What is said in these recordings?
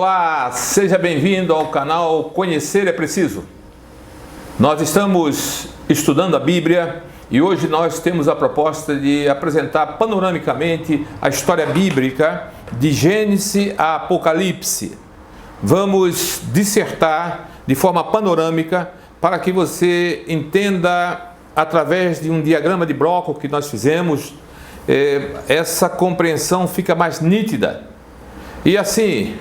Olá, seja bem-vindo ao canal Conhecer é Preciso. Nós estamos estudando a Bíblia e hoje nós temos a proposta de apresentar panoramicamente a história bíblica de Gênesis a Apocalipse. Vamos dissertar de forma panorâmica para que você entenda através de um diagrama de bloco que nós fizemos, essa compreensão fica mais nítida. E assim,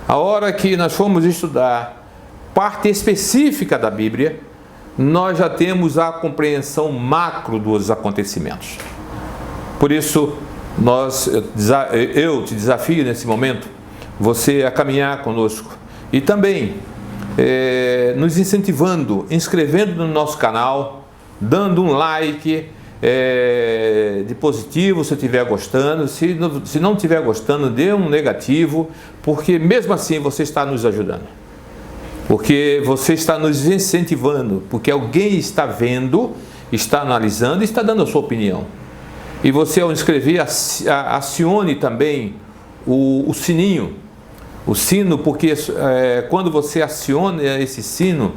a hora que nós formos estudar parte específica da Bíblia, nós já temos a compreensão macro dos acontecimentos. Por isso, eu te desafio nesse momento, você a caminhar conosco e também nos incentivando, inscrevendo no nosso canal, dando um like de positivo se estiver gostando, se não estiver gostando, dê um negativo, porque mesmo assim você está nos ajudando, porque você está nos incentivando, porque alguém está vendo, está analisando e está dando a sua opinião. E você, ao inscrever, acione também o sininho, o sino, porque quando você aciona esse sino,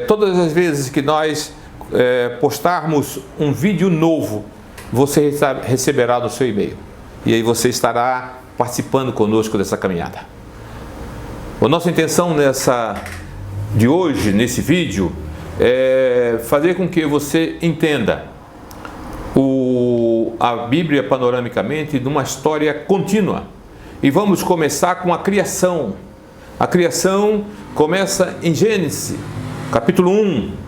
todas as vezes que nós postarmos um vídeo novo, você receberá no seu e-mail. E aí você estará participando conosco dessa caminhada. A nossa intenção de hoje, nesse vídeo, é fazer com que você entenda a Bíblia panoramicamente de uma história contínua. E vamos começar com a criação. A criação começa em Gênesis, capítulo 1.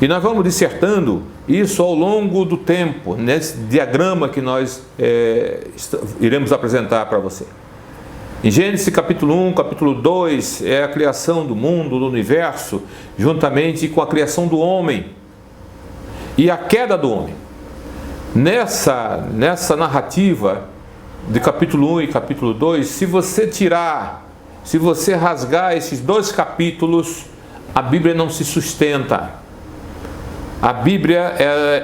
E nós vamos dissertando isso ao longo do tempo, nesse diagrama que nós iremos apresentar para você. Em Gênesis capítulo 1, capítulo 2, é a criação do mundo, do universo, juntamente com a criação do homem e a queda do homem. Nessa narrativa de capítulo 1 e capítulo 2, se você rasgar esses dois capítulos, a Bíblia não se sustenta. A Bíblia,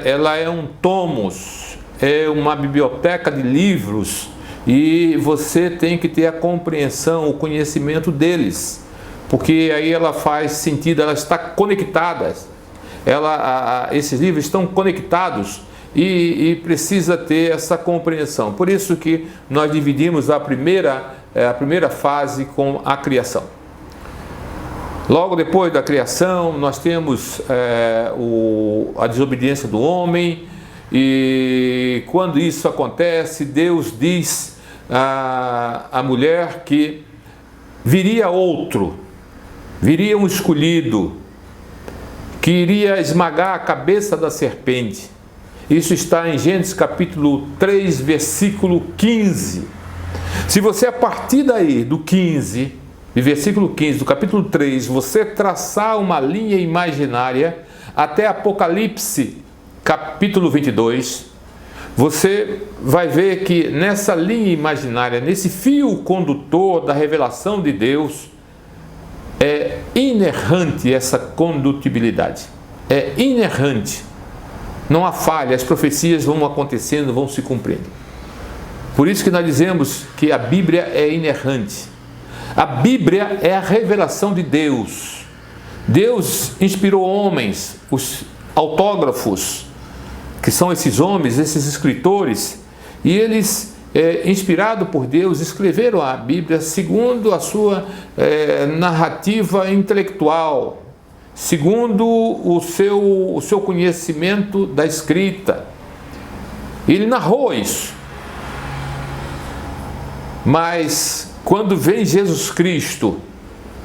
ela é um tomos, é uma biblioteca de livros, e você tem que ter a compreensão, o conhecimento deles, porque aí ela faz sentido, ela está conectada, esses livros estão conectados e precisa ter essa compreensão. Por isso que nós dividimos a primeira fase com a criação. Logo depois da criação, nós temos a desobediência do homem, e quando isso acontece, Deus diz à mulher que viria um escolhido, que iria esmagar a cabeça da serpente. Isso está em Gênesis capítulo 3, versículo 15. Se você, a partir daí, do 15... de versículo 15 do capítulo 3, você traçar uma linha imaginária até Apocalipse, capítulo 22, você vai ver que nessa linha imaginária, nesse fio condutor da revelação de Deus, é inerrante essa condutibilidade. É inerrante. Não há falha, as profecias vão acontecendo, vão se cumprindo. Por isso que nós dizemos que a Bíblia é inerrante. A Bíblia é a revelação de Deus. Deus inspirou homens, os autógrafos, que são esses homens, esses escritores, e eles, inspirados por Deus, escreveram a Bíblia segundo a sua narrativa intelectual, segundo o seu conhecimento da escrita. Ele narrou isso. Mas quando vem Jesus Cristo,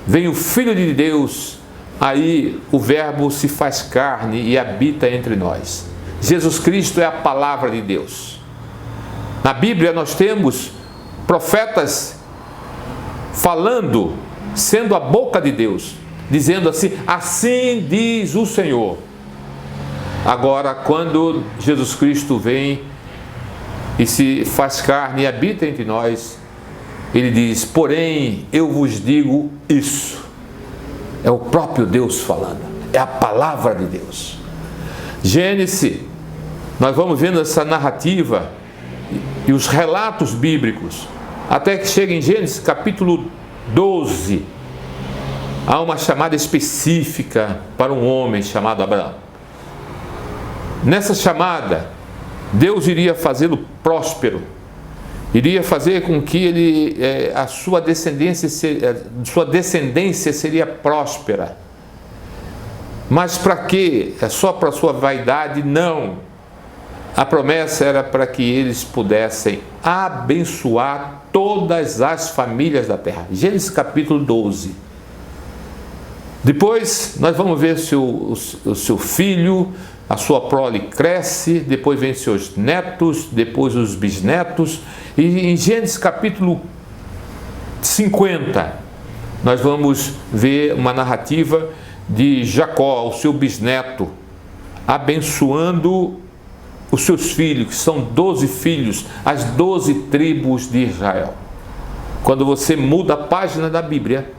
vem o Filho de Deus, aí o Verbo se faz carne e habita entre nós. Jesus Cristo é a palavra de Deus. Na Bíblia nós temos profetas falando, sendo a boca de Deus, dizendo assim: assim diz o Senhor. Agora, quando Jesus Cristo vem e se faz carne e habita entre nós, ele diz: porém, eu vos digo isso. É o próprio Deus falando. É a palavra de Deus. Gênesis, nós vamos vendo essa narrativa e os relatos bíblicos, até que chega em Gênesis capítulo 12, há uma chamada específica para um homem chamado Abraão. Nessa chamada, Deus iria fazê-lo próspero, iria fazer com que a sua descendência seria próspera. Mas para quê? É só para a sua vaidade? Não. A promessa era para que eles pudessem abençoar todas as famílias da terra. Gênesis capítulo 12. Depois nós vamos ver se o seu filho, a sua prole cresce, depois vem seus netos, depois os bisnetos. E em Gênesis capítulo 50, nós vamos ver uma narrativa de Jacó, o seu bisneto, abençoando os seus filhos, que são 12 filhos, as 12 tribos de Israel. Quando você muda a página da Bíblia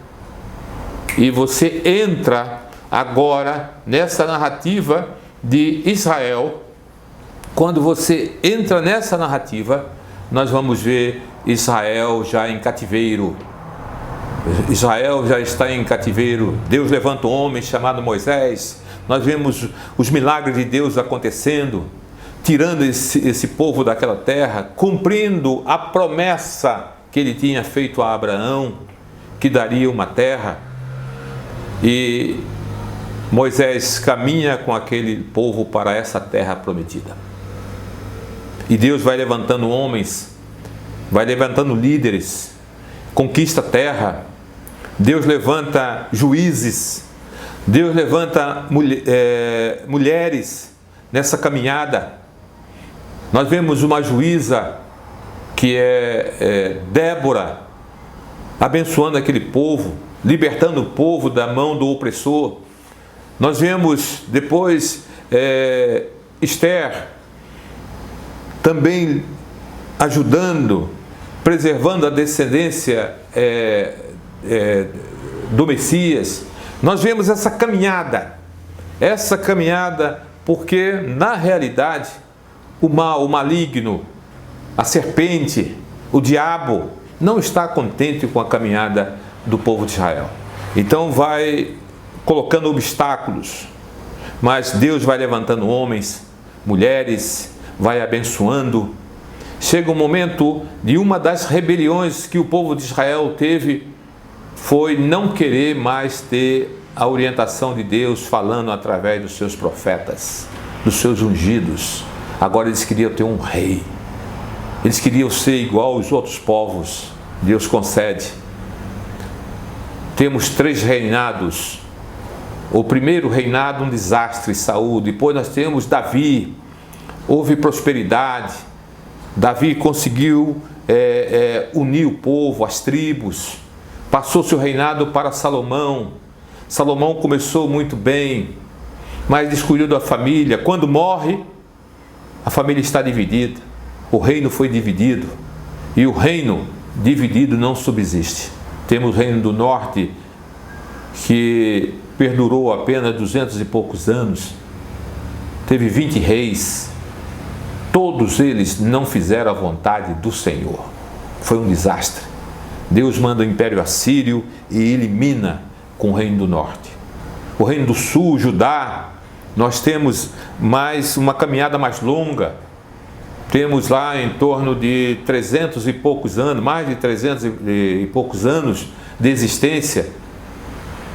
e você entra agora nessa narrativa de Israel, quando você entra nessa narrativa, nós vamos ver Israel já em cativeiro. Israel já está em cativeiro. Deus levanta um homem chamado Moisés. Nós vemos os milagres de Deus acontecendo, tirando esse povo daquela terra, cumprindo a promessa que ele tinha feito a Abraão, que daria uma terra. E Moisés caminha com aquele povo para essa terra prometida. E Deus vai levantando homens, vai levantando líderes, conquista a terra. Deus levanta juízes, Deus levanta mulheres nessa caminhada. Nós vemos uma juíza que é Débora, abençoando aquele povo, libertando o povo da mão do opressor. Nós vemos depois Esther também ajudando, preservando a descendência do Messias. Nós vemos essa caminhada porque na realidade o mal, o maligno, a serpente, o diabo não está contente com a caminhada do povo de Israel. Então vai colocando obstáculos, mas Deus vai levantando homens, mulheres, vai abençoando. Chega um momento de uma das rebeliões que o povo de Israel teve, foi não querer mais ter a orientação de Deus falando através dos seus profetas, dos seus ungidos. Agora eles queriam ter um rei, eles queriam ser igual aos outros povos. Deus concede. Temos 3 reinados. O primeiro reinado, um desastre, Saul. Depois nós temos Davi, houve prosperidade. Davi conseguiu unir o povo, as tribos. Passou seu reinado para Salomão. Salomão começou muito bem, mas descuidou da família. Quando morre, a família está dividida. O reino foi dividido. E o reino dividido não subsiste. Temos o reino do norte, que perdurou apenas 200 e poucos anos. Teve 20 reis. Todos eles não fizeram a vontade do Senhor. Foi um desastre. Deus manda o Império Assírio e elimina com o Reino do Norte. O Reino do Sul, Judá, nós temos mais uma caminhada mais longa. Temos lá em torno de 300 e poucos anos, mais de 300 e poucos anos de existência.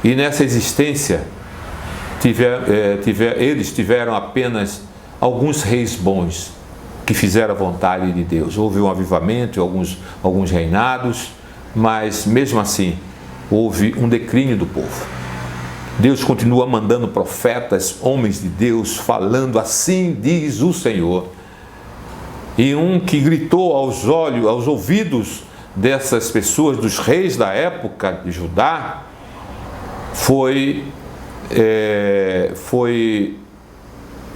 E nessa existência, eles tiveram apenas alguns reis bons, que fizeram a vontade de Deus. Houve um avivamento em alguns reinados, mas mesmo assim houve um declínio do povo. Deus continua mandando profetas, homens de Deus, falando: assim diz o Senhor. E um que gritou aos ouvidos dessas pessoas, dos reis da época de Judá, foi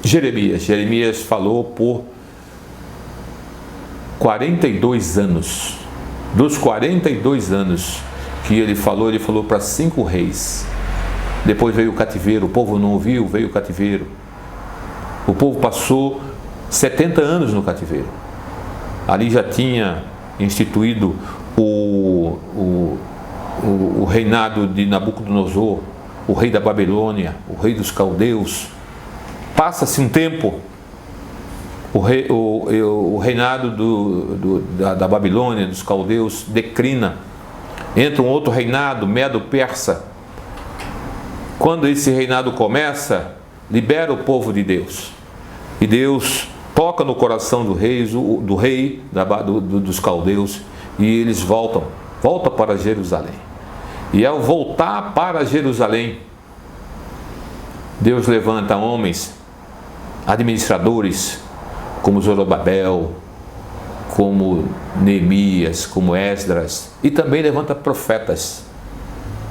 Jeremias. Jeremias falou por 42 anos. Dos 42 anos que ele falou para 5 reis. Depois veio o cativeiro, o povo não ouviu, veio o cativeiro. O povo passou 70 anos no cativeiro. Ali já tinha instituído o reinado de Nabucodonosor, o rei da Babilônia, o rei dos caldeus. Passa-se um tempo, o reinado da Babilônia, dos caldeus, declina. Entra um outro reinado, Medo-Persa. Quando esse reinado começa, libera o povo de Deus. E Deus toca no coração do rei dos caldeus, e eles voltam para Jerusalém. E ao voltar para Jerusalém, Deus levanta homens, administradores, como Zorobabel, como Neemias, como Esdras, e também levanta profetas,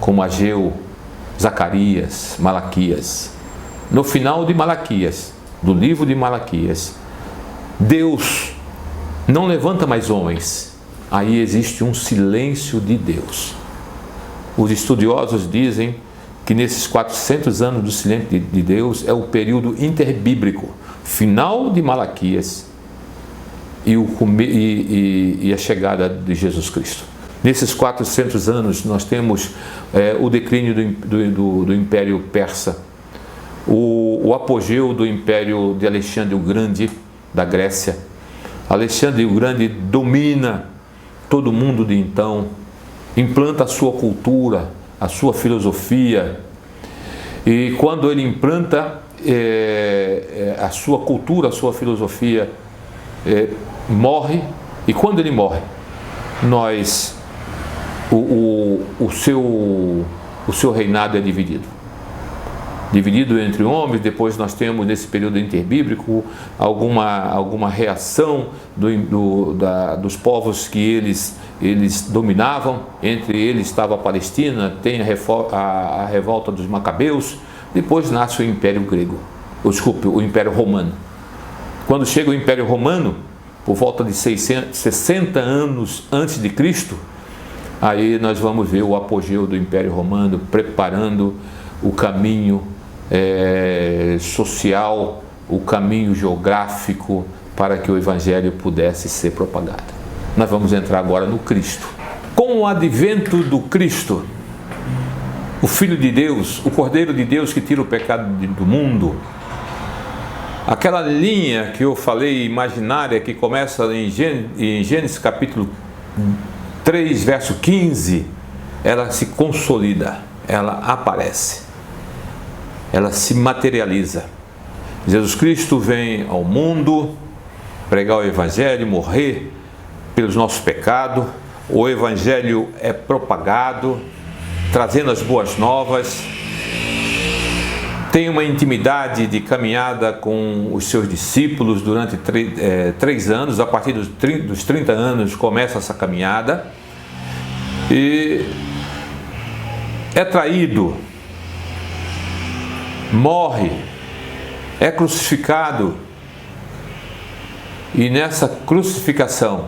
como Ageu, Zacarias, Malaquias. No final de Malaquias, do livro de Malaquias, Deus não levanta mais homens, aí existe um silêncio de Deus. Os estudiosos dizem que nesses 400 anos do silêncio de Deus é o período interbíblico, final de Malaquias e a chegada de Jesus Cristo. Nesses 400 anos nós temos o declínio do Império Persa, o apogeu do Império de Alexandre o Grande, da Grécia. Alexandre o Grande domina todo mundo de então, implanta a sua cultura, a sua filosofia, e quando ele implanta a sua cultura, a sua filosofia, morre, e quando ele morre, o seu reinado é dividido entre homens. Depois nós temos, nesse período interbíblico, alguma reação dos povos que eles dominavam. Entre eles estava a Palestina, tem a revolta dos Macabeus. Depois nasce o Império Grego, o Império Romano. Quando chega o Império Romano, por volta de 60 anos antes de Cristo, aí nós vamos ver o apogeu do Império Romano, preparando o caminho social, o caminho geográfico para que o Evangelho pudesse ser propagado. Nós vamos entrar agora no Cristo. Com o advento do Cristo, o Filho de Deus, o Cordeiro de Deus que tira o pecado do mundo, aquela linha que eu falei, imaginária, que começa em Gênesis capítulo 3, verso 15, ela se consolida, ela aparece, ela se materializa. Jesus Cristo vem ao mundo pregar o Evangelho, morrer pelos nossos pecados. O Evangelho é propagado, trazendo as boas novas. Tem uma intimidade de caminhada com os seus discípulos durante 3 anos. A partir dos 30 anos começa essa caminhada, e é traído, morre, é crucificado, e nessa crucificação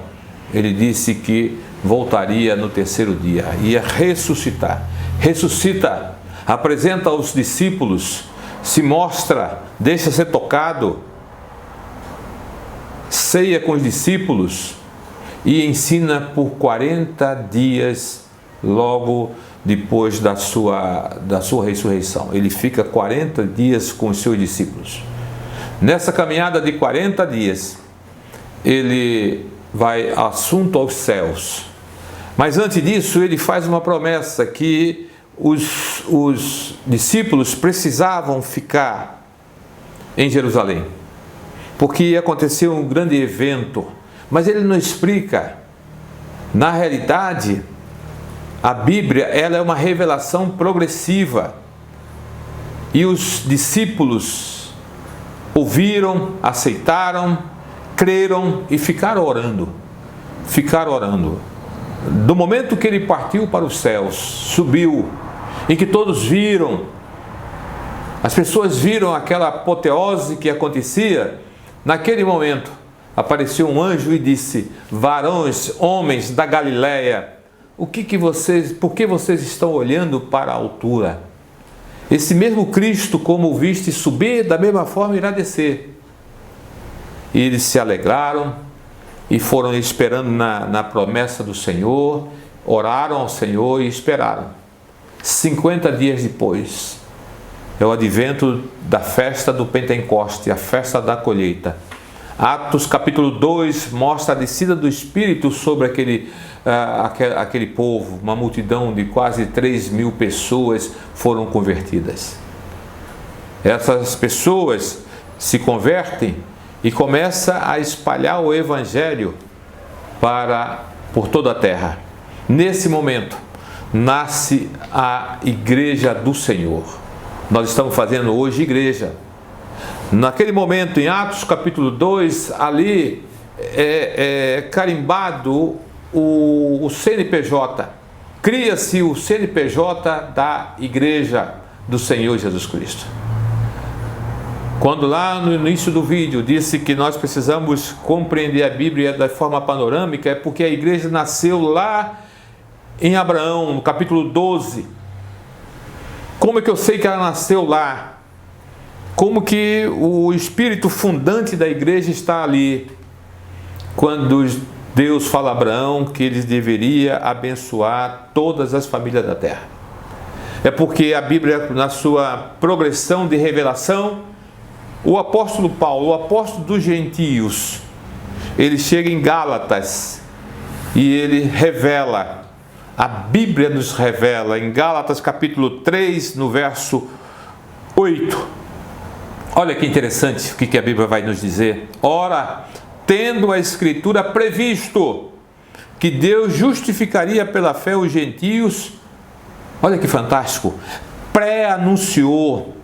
ele disse que voltaria no 3º dia, ia ressuscitar. Ressuscita, apresenta aos discípulos, se mostra, deixa ser tocado, ceia com os discípulos e ensina por 40 dias logo depois da sua ressurreição. Ele fica 40 dias com os seus discípulos. Nessa caminhada de 40 dias, ele vai assunto aos céus. Mas antes disso, ele faz uma promessa que os discípulos precisavam ficar em Jerusalém, porque ia acontecer um grande evento. Mas ele não explica. Na realidade, a Bíblia, ela é uma revelação progressiva, e os discípulos ouviram, aceitaram, creram e ficaram orando. Do momento que ele partiu para os céus, subiu, em que todos viram, as pessoas viram aquela apoteose que acontecia, naquele momento apareceu um anjo e disse: varões, homens da Galileia, por que vocês estão olhando para a altura? Esse mesmo Cristo, como o viste subir, da mesma forma irá descer. E eles se alegraram e foram esperando na promessa do Senhor, oraram ao Senhor e esperaram. 50 dias depois, é o advento da festa do Pentecoste, a festa da colheita. Atos capítulo 2 mostra a descida do Espírito sobre aquele povo. Uma multidão de quase 3.000 pessoas foram convertidas. Essas pessoas se convertem e começam a espalhar o Evangelho por toda a terra. Nesse momento, nasce a Igreja do Senhor. Nós estamos fazendo hoje igreja. Naquele momento, em Atos capítulo 2, ali é carimbado o CNPJ. Cria-se o CNPJ da Igreja do Senhor Jesus Cristo. Quando lá no início do vídeo disse que nós precisamos compreender a Bíblia da forma panorâmica, é porque a igreja nasceu lá em Abraão, no capítulo 12. Como é que eu sei que ela nasceu lá? Como que o espírito fundante da igreja está ali? Quando Deus fala a Abraão que ele deveria abençoar todas as famílias da terra. É porque a Bíblia, na sua progressão de revelação, o apóstolo Paulo, o apóstolo dos gentios, ele chega em Gálatas e ele revela, a Bíblia nos revela, em Gálatas capítulo 3, no verso 8. Olha que interessante o que a Bíblia vai nos dizer. Ora, tendo a Escritura previsto que Deus justificaria pela fé os gentios, olha que fantástico, pré-anunciou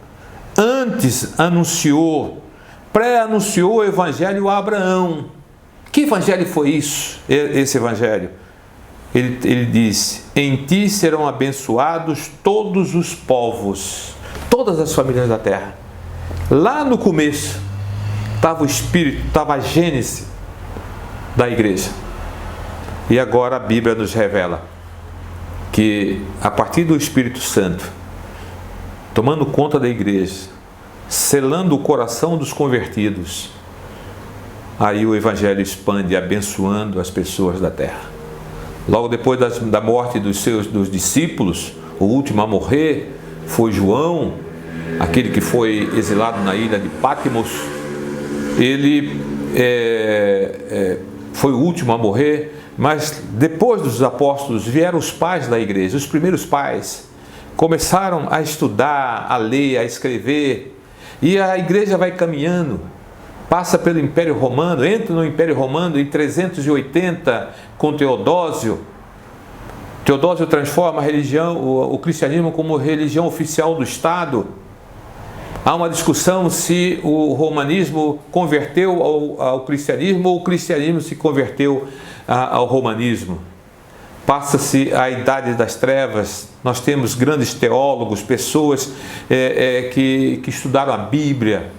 o evangelho a Abraão. Que evangelho foi isso? Esse evangelho? Ele disse: em ti serão abençoados todos os povos, todas as famílias da terra. Lá no começo estava o Espírito, estava a gênese da igreja. E agora a Bíblia nos revela que a partir do Espírito Santo, tomando conta da igreja, selando o coração dos convertidos, aí o Evangelho expande, abençoando as pessoas da terra. Logo depois da morte dos discípulos, o último a morrer foi João, aquele que foi exilado na ilha de Patmos. Ele foi o último a morrer, mas depois dos apóstolos vieram os pais da igreja, os primeiros pais. Começaram a estudar, a ler, a escrever, e a igreja vai caminhando, passa pelo Império Romano, entra no Império Romano em 380 com Teodósio. Teodósio transforma a religião, o cristianismo como religião oficial do Estado. Há uma discussão se o romanismo converteu ao cristianismo ou o cristianismo se converteu ao romanismo. Passa-se a Idade das Trevas, nós temos grandes teólogos, pessoas que estudaram a Bíblia,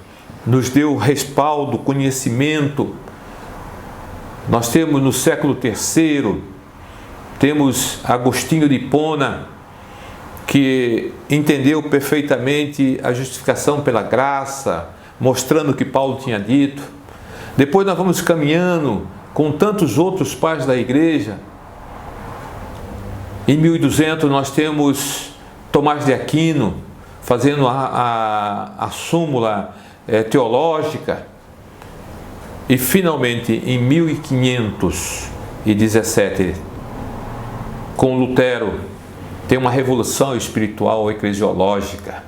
nos deu respaldo, conhecimento. Nós temos no século III, temos Agostinho de Hipona, que entendeu perfeitamente a justificação pela graça, mostrando o que Paulo tinha dito. Depois nós vamos caminhando com tantos outros pais da igreja. Em 1200 nós temos Tomás de Aquino fazendo a súmula teológica. E finalmente em 1517, com Lutero, tem uma revolução espiritual eclesiológica.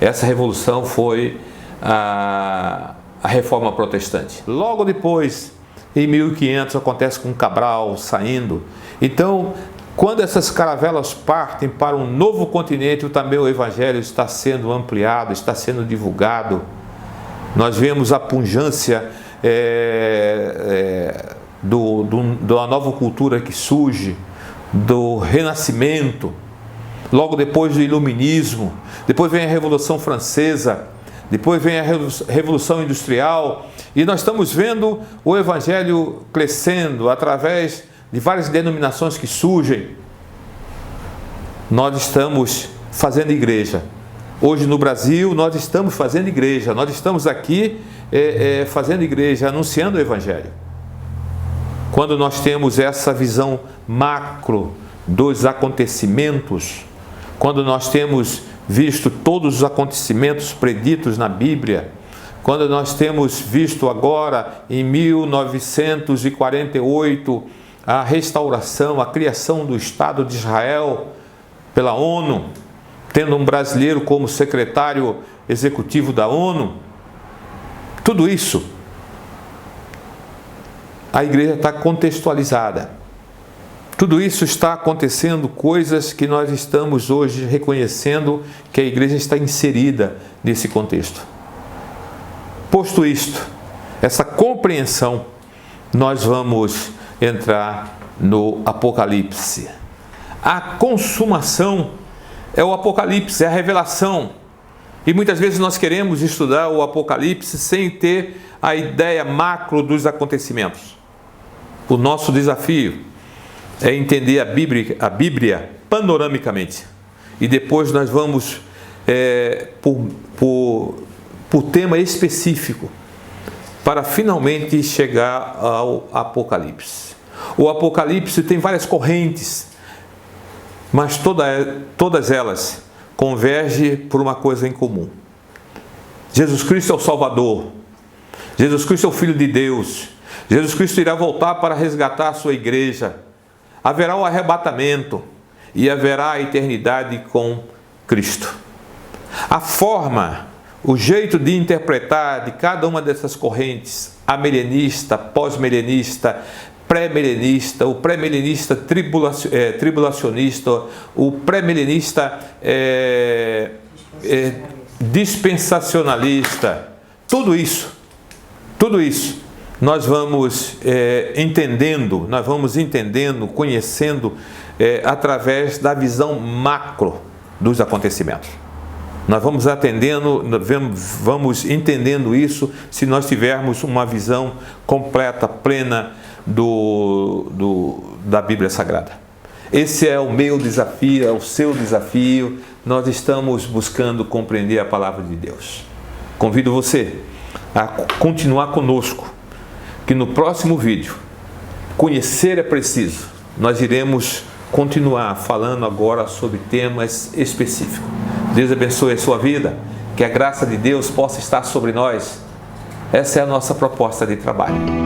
Essa revolução foi a Reforma Protestante. Logo depois, em 1500, acontece com Cabral saindo. Então, quando essas caravelas partem para um novo continente, também o Evangelho está sendo ampliado, está sendo divulgado. Nós vemos a pujança da nova cultura que surge, do Renascimento, logo depois do Iluminismo, depois vem a Revolução Francesa, depois vem a Revolução Industrial, e nós estamos vendo o Evangelho crescendo através de várias denominações que surgem. Nós estamos fazendo igreja. Hoje no Brasil nós estamos fazendo igreja, nós estamos aqui fazendo igreja, anunciando o Evangelho. quando nós temos essa visão macro dos acontecimentos, quando nós temos visto todos os acontecimentos preditos na Bíblia, quando nós temos visto agora em 1948 a restauração, a criação do Estado de Israel pela ONU, tendo um brasileiro como secretário executivo da ONU, tudo isso, a igreja está contextualizada. Tudo isso está acontecendo, coisas que nós estamos hoje reconhecendo que a igreja está inserida nesse contexto. Posto isto, essa compreensão, nós vamos entrar no Apocalipse. A consumação é o Apocalipse, é a revelação. E muitas vezes nós queremos estudar o Apocalipse sem ter a ideia macro dos acontecimentos. O nosso desafio é entender a Bíblia panoramicamente. E depois nós vamos por tema específico para finalmente chegar ao Apocalipse. O Apocalipse tem várias correntes, mas todas elas convergem por uma coisa em comum. Jesus Cristo é o Salvador. Jesus Cristo é o Filho de Deus. Jesus Cristo irá voltar para resgatar a sua igreja. Haverá o arrebatamento e haverá a eternidade com Cristo. A forma, o jeito de interpretar de cada uma dessas correntes, a milenista, pós-milenista, pré-milenista, o pré-milenista tribulacionista, o pré-milenista dispensacionalista, tudo isso, nós vamos entendendo, conhecendo através da visão macro dos acontecimentos. Nós vamos entendendo isso se nós tivermos uma visão completa, plena da Bíblia Sagrada. Esse é o meu desafio, é o seu desafio. Nós estamos buscando compreender a palavra de Deus. Convido você a continuar conosco, que no próximo vídeo, Conhecer é Preciso, nós iremos continuar falando agora sobre temas específicos. Deus abençoe a sua vida, que a graça de Deus possa estar sobre nós. Essa é a nossa proposta de trabalho.